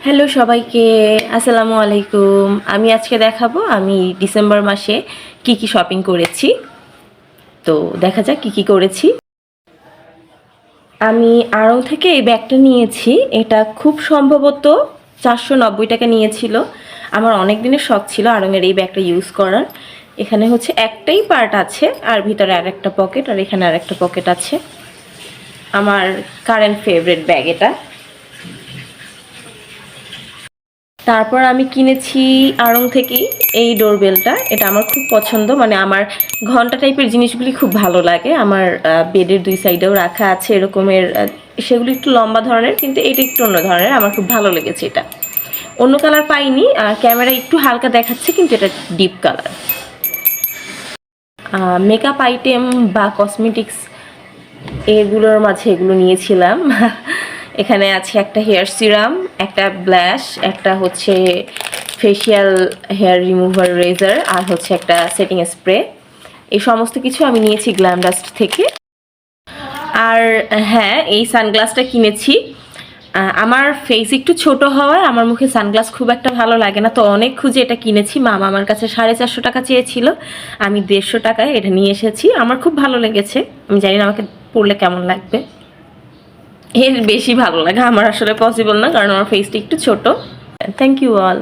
Hello সবাইকে, আসসালামু আলাইকুম। আমি আজকে দেখাবো আমি ডিসেম্বর মাসে কি কি শপিং করেছি। তো দেখা যাক কি কি করেছি। আমি আড়ং থেকে এই ব্যাগটা নিয়েছি। এটা খুব সম্ভবত 490 টাকা নিয়েছিল। আমার অনেক দিনের শখ ছিল আড়ংয়ের এই ব্যাগটা ইউজ করার। এখানে হচ্ছে একটাই পার্ট আছে আর ভিতরে আরেকটা পকেট, আর এখানে আরেকটা পকেট আছে। আমার কারেন্ট ফেভারিট ব্যাগ এটা। তারপর আমি কিনেছি আড়ং থেকেই এই ডোরবেলটা। এটা আমার খুব পছন্দ, মানে আমার ঘন্টা টাইপের জিনিসগুলি খুব ভালো লাগে। আমার বেডের দুই সাইডেও রাখা আছে এরকমের। সেগুলি একটু লম্বা ধরনের, কিন্তু এটা একটু অন্য ধরনের। আমার খুব ভালো লেগেছে এটা। অন্য কালার পাইনি, ক্যামেরা একটু হালকা দেখাচ্ছে, কিন্তু এটা ডিপ কালার। মেকআপ আইটেম বা কসমেটিক্স এগুলোর মাঝে এগুলো নিয়েছিলাম। এখানে আছে একটা হেয়ার সিরাম, একটা ব্লাশ, একটা হচ্ছে ফেসিয়াল হেয়ার রিমুভার রেজার, আর হচ্ছে একটা সেটিং স্প্রে। এই সমস্ত কিছু আমি নিয়েছি গ্ল্যামডাস্ট থেকে। আর হ্যাঁ, এই সানগ্লাসটা কিনেছি। আমার ফেস একটু ছোট হওয়ায় আমার মুখে সানগ্লাস খুব একটা ভালো লাগে না, তো অনেক খুঁজে এটা কিনেছি। মামা আমার কাছে 450 টাকা চেয়েছিল, আমি 150 টাকায় এটা নিয়ে এসেছি। আমার খুব ভালো লেগেছে। আমি জানি না আমাকে পরলে কেমন লাগবে। এর বেশি ভালো লাগে আমার আসলে পসিবল না, কারণ আমার ফেসটা একটু ছোট। Thank you all.